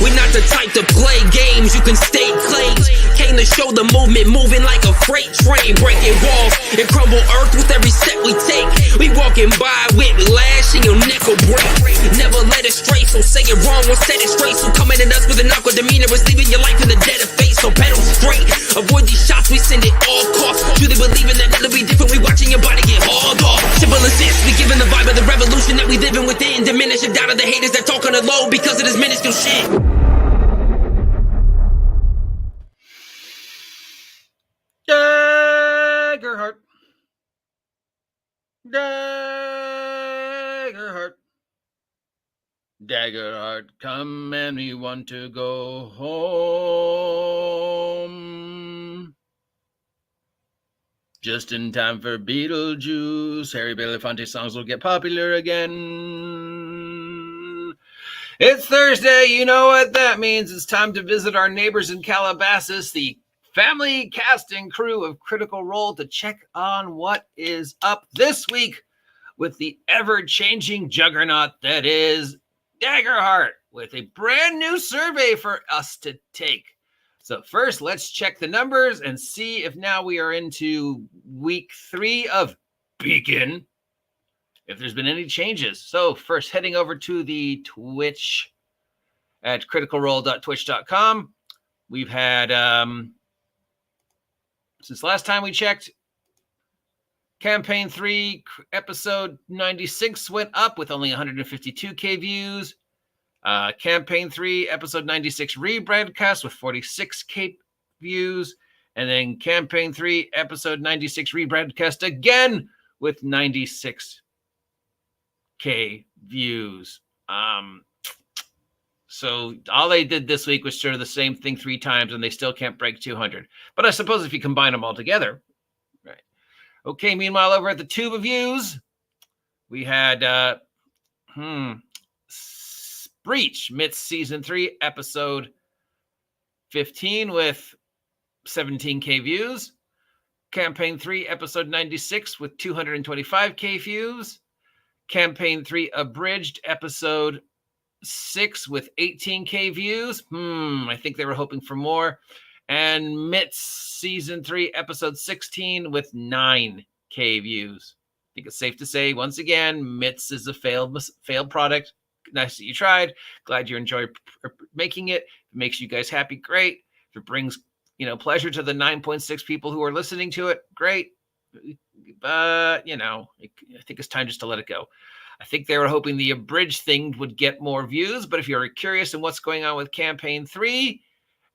We're not the type to play games, you can stay claims. Came to show the movement moving like a freight train, breaking walls and crumble earth with every step we take. We walking by with lash and your neck will break. Never let it stray, so say it wrong or set it straight. So coming at us with an awkward demeanor is leaving your life in the dead of face. So pedal straight, avoid these shots, we send it all costs. Truly believing that it'll be different, we watching your body get hauled off. Simple as this, we giving the vibe of the revolution that we living within. Diminish the doubt of the haters that talk on the low because of this minuscule shit. Daggerheart. Daggerheart. Daggerheart, come and we want to go home. Just in time for Beetlejuice. Harry Belafonte songs will get popular again. It's Thursday. You know what that means. It's time to visit our neighbors in Calabasas, the family cast and crew of Critical Role, to check on what is up this week with the ever-changing juggernaut that is Daggerheart, with a brand new survey for us to take. So first, let's check the numbers and see if now we are into week 3 of Beacon, if there's been any changes. So first, heading over to the Twitch at criticalrole.twitch.com. We've had, since last time we checked, Campaign 3, episode 96 went up with only 152k views. Campaign 3, episode 96 rebroadcast with 46k views. And then Campaign 3, episode 96 rebroadcast again with 96k views. So all they did this week was sort of the same thing 3 times, and they still can't break 200. But I suppose if you combine them all together, right? Okay, meanwhile, over at the Tube of Views, we had Breach, Myths Season 3, Episode 15 with 17k views. Campaign 3, Episode 96 with 225k views. Campaign 3, Abridged, Episode 6 with 18k views. I think they were hoping for more. And Myths Season 3, Episode 16 with 9k views. I think it's safe to say, once again, Myths is a failed product. Nice that you tried. Glad you enjoy making it. If it makes you guys happy, great. If it brings, pleasure to the 9.6 people who are listening to it, great. But, I think it's time just to let it go. I think they were hoping the abridged thing would get more views, but if you're curious in what's going on with Campaign 3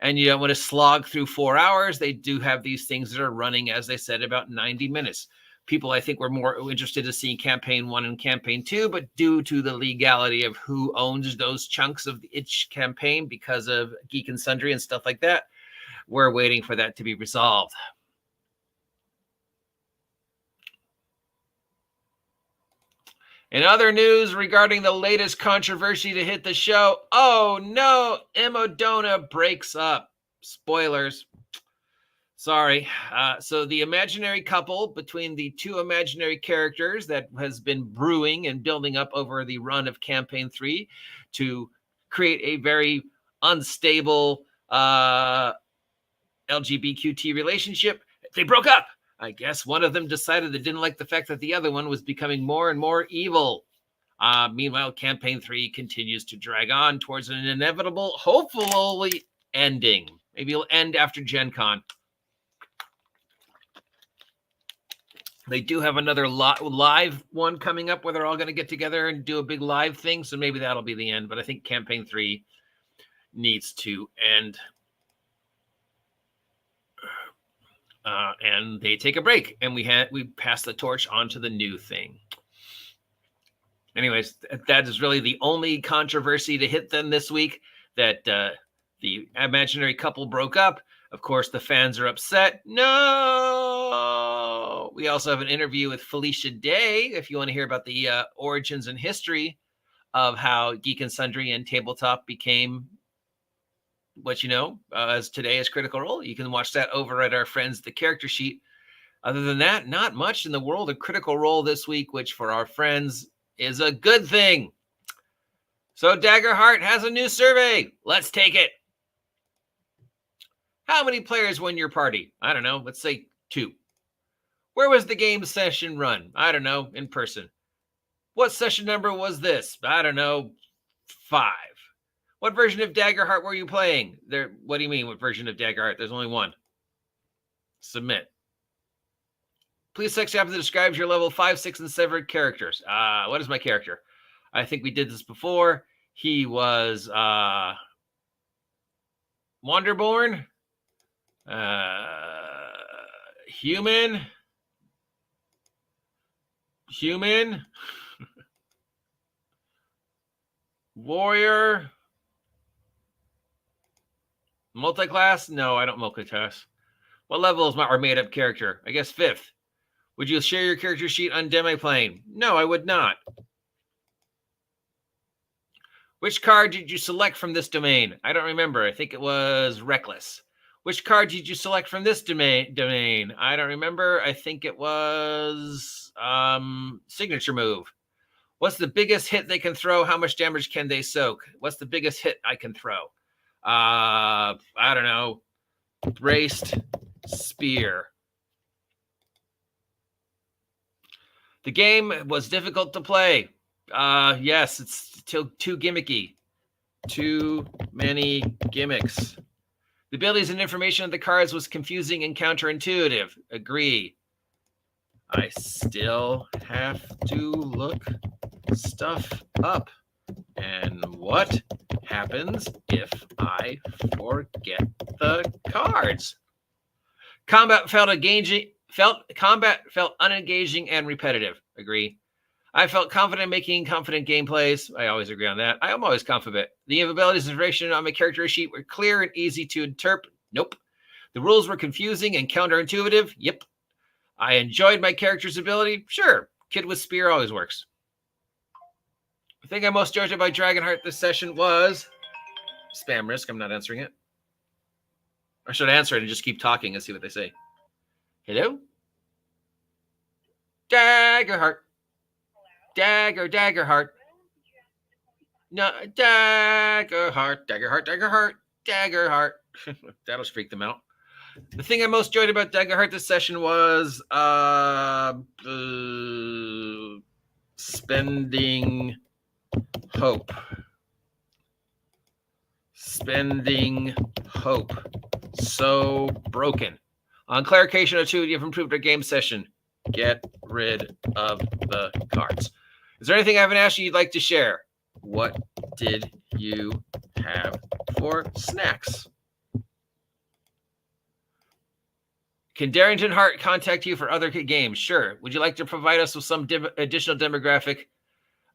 and you don't want to slog through 4 hours, they do have these things that are running, as they said, about 90 minutes. People, I think, were more interested in seeing Campaign 1 and Campaign 2, but due to the legality of who owns those chunks of each campaign because of Geek and Sundry and stuff like that, we're waiting for that to be resolved. In other news regarding the latest controversy to hit the show, oh no, Imodna breaks up. Spoilers. Sorry. So the imaginary couple between the 2 imaginary characters that has been brewing and building up over the run of Campaign 3 to create a very unstable LGBTQ relationship, they broke up. I guess one of them decided they didn't like the fact that the other one was becoming more and more evil. Meanwhile, Campaign 3 continues to drag on towards an inevitable, hopefully, ending. Maybe it'll end after Gen Con. They do have another live one coming up where they're all going to get together and do a big live thing. So maybe that'll be the end. But I think Campaign 3 needs to end. And they take a break. And we pass the torch on to the new thing. Anyways, that is really the only controversy to hit them this week. That the imaginary couple broke up. Of course, the fans are upset. No! We also have an interview with Felicia Day, if you want to hear about the origins and history of how Geek and Sundry and Tabletop became what you know as today as Critical Role. You can watch that over at our friends, The Character Sheet. Other than that, not much in the world of Critical Role this week, which for our friends is a good thing. So Daggerheart has a new survey. Let's take it. How many players were in your party? I don't know. Let's say 2. Where was the game session run? I don't know. In person. What session number was this? I don't know. 5. What version of Daggerheart were you playing? What do you mean, what version of Daggerheart? There's only one. Submit. Please select chapter that describes your level 5, 6, and 7 characters. What is my character? I think we did this before. He was Wanderborn. Human. Warrior. Multi-class? No, I don't multi-class. What level is my made-up character? I guess 5th. Would you share your character sheet on Demiplane? No, I would not. Which card did you select from this domain? I don't remember. I think it was Reckless. Which card did you select from this domain? I don't remember. I think it was Signature Move. What's the biggest hit they can throw? How much damage can they soak? What's the biggest hit I can throw? I don't know. Braced Spear. The game was difficult to play. Yes, it's too gimmicky. Too many gimmicks. The abilities and information of the cards was confusing and counterintuitive. Agree. I still have to look stuff up. And what happens if I forget the cards? Combat felt unengaging and repetitive. Agree. I felt confident making confident gameplays. I always agree on that. I am always confident. The abilities and information on my character sheet were clear and easy to interpret. Nope. The rules were confusing and counterintuitive. Yep. I enjoyed my character's ability. Sure. Kid with spear always works. The thing I most enjoyed about Dragonheart this session was spam risk. I'm not answering it. I should answer it and just keep talking and see what they say. Hello? Daggerheart. Daggerheart. No, Daggerheart. That'll freak them out. The thing I most enjoyed about Daggerheart this session was spending hope. Spending hope. So broken. On clarification of 2, you've improved our game session. Get rid of the cards. Is there anything I haven't asked you'd like to share? What did you have for snacks? Can Darrington Hart contact you for other games? Sure. Would you like to provide us with some additional demographic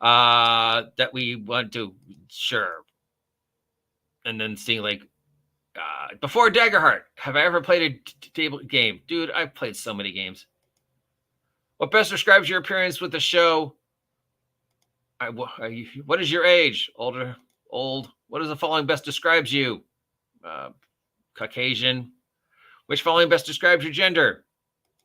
that we want to? Sure. And then seeing like, before Daggerheart, have I ever played a table game? Dude, I've played so many games. What best describes your appearance with the show? What is your age? Older, old. What is the following best describes you? Caucasian. Which following best describes your gender?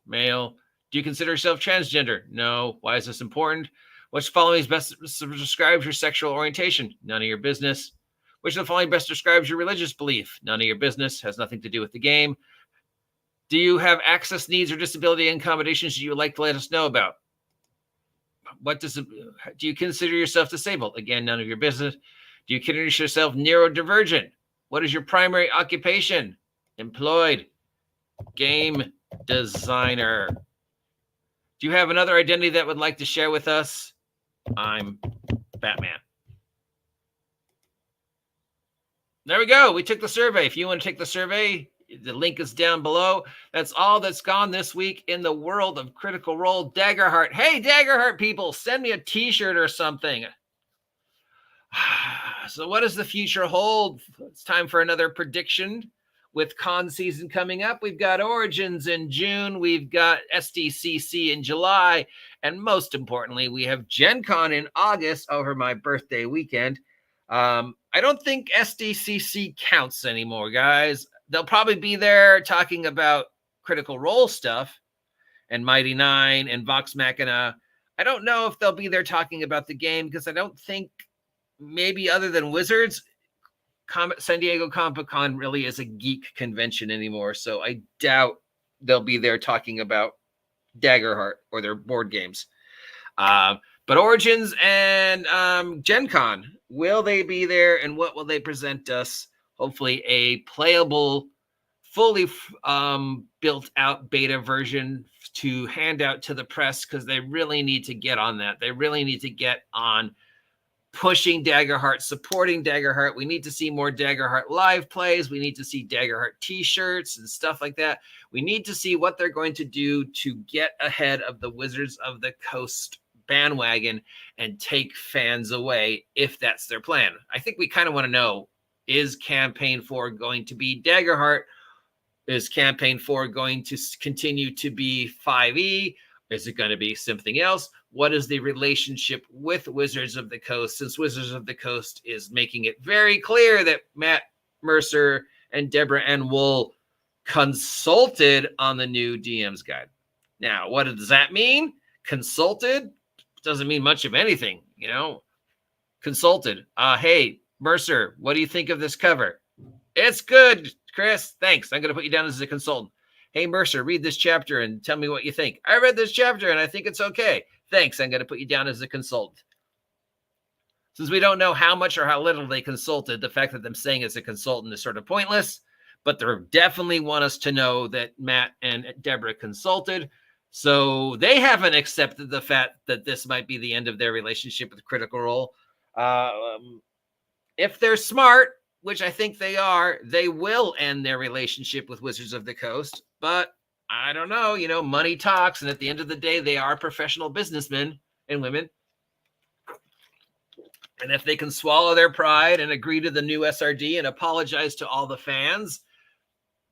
Male. Do you consider yourself transgender? No. Why is this important? Which following best describes your sexual orientation? None of your business. Which of the following best describes your religious belief? None of your business. Has nothing to do with the game. Do you have access needs or disability accommodations you would like to let us know about? Do you consider yourself disabled? Again, none of your business. Do you consider yourself neurodivergent? What is your primary occupation? Employed. Game designer. Do you have another identity that would like to share with us? I'm Batman. There we go. We took the survey. If you want to take the survey, the link is down below. That's all that's gone this week in the world of Critical Role Daggerheart. Hey, Daggerheart people, send me a t-shirt or something. So what does the future hold? It's time for another prediction. With con season coming up, we've got Origins in June, we've got SDCC in July, and most importantly, we have Gen Con in August over my birthday weekend. I don't think SDCC counts anymore, guys. They'll probably be there talking about Critical Role stuff and Mighty Nine and Vox Machina. I don't know if they'll be there talking about the game because I don't think maybe other than Wizards, San Diego Comic-Con really is a geek convention anymore. So I doubt they'll be there talking about Daggerheart or their board games. But Origins and Gen Con, will they be there, and what will they present us? Hopefully a playable, fully built out beta version to hand out to the press, because they really need to get on that. They really need to get on pushing Daggerheart, supporting Daggerheart. We need to see more Daggerheart live plays. We need to see Daggerheart t-shirts and stuff like that. We need to see what they're going to do to get ahead of the Wizards of the Coast bandwagon and take fans away, if that's their plan. I think we kind of want to know, is campaign 4 going to be Daggerheart? Is campaign 4 going to continue to be 5e? Is it going to be something else? What is the relationship with Wizards of the Coast, since Wizards of the Coast is making it very clear that Matt Mercer and Deborah Ann Wool consulted on the new DM's guide. Now, what does that mean? Consulted doesn't mean much of anything, you know. Consulted. Hey, Mercer, what do you think of this cover? It's good, Chris. Thanks. I'm going to put you down as a consultant. Hey, Mercer, read this chapter and tell me what you think. I read this chapter and I think it's okay. Thanks. I'm going to put you down as a consultant. Since we don't know how much or how little they consulted, the fact that them saying it's a consultant is sort of pointless, but they definitely want us to know that Matt and Deborah consulted. So they haven't accepted the fact that this might be the end of their relationship with Critical Role. If they're smart, which I think they are, they will end their relationship with Wizards of the Coast. But I don't know, you know, money talks. And at the end of the day, they are professional businessmen and women. And if they can swallow their pride and agree to the new SRD and apologize to all the fans,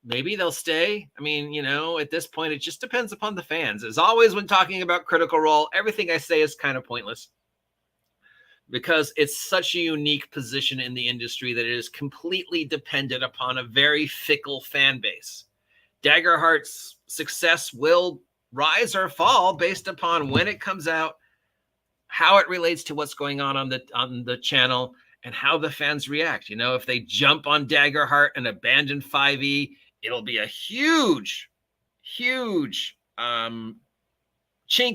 maybe they'll stay. I mean, you know, at this point, it just depends upon the fans. As always, when talking about Critical Role, everything I say is kind of pointless, because it's such a unique position in the industry that it is completely dependent upon a very fickle fan base. Daggerheart's success will rise or fall based upon when it comes out, how it relates to what's going on the channel, and how the fans react. You know, if they jump on Daggerheart and abandon 5e, it'll be a huge chink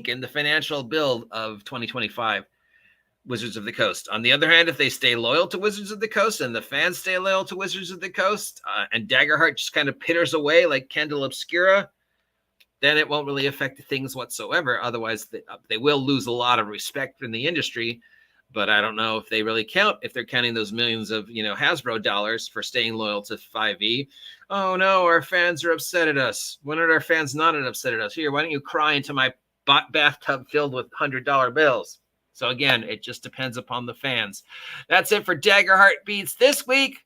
in the financial build of 2025. Wizards of the Coast. On the other hand, if they stay loyal to Wizards of the Coast and the fans stay loyal to Wizards of the Coast, and Daggerheart just kind of pitters away like Candle Obscura, then it won't really affect things whatsoever. Otherwise, they will lose a lot of respect in the industry. But I don't know if they really count, if they're counting those millions of, you know, Hasbro dollars for staying loyal to 5e. Oh no, our fans are upset at us. When are our fans not upset at us? Here, why don't you cry into my bathtub filled with $100 bills? So again, it just depends upon the fans. That's it for Daggerheart Beats this week.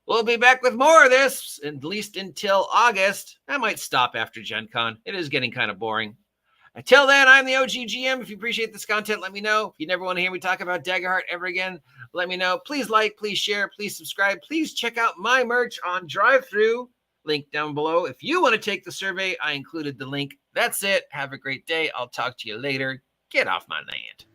We'll be back with more of this, at least until August. I might stop after Gen Con. It is getting kind of boring. Until then, I'm the OG GM. If you appreciate this content, let me know. If you never want to hear me talk about Daggerheart ever again, let me know. Please like, please share, please subscribe. Please check out my merch on Drivethrurpg. Link down below. If you want to take the survey, I included the link. That's it. Have a great day. I'll talk to you later. Get off my land.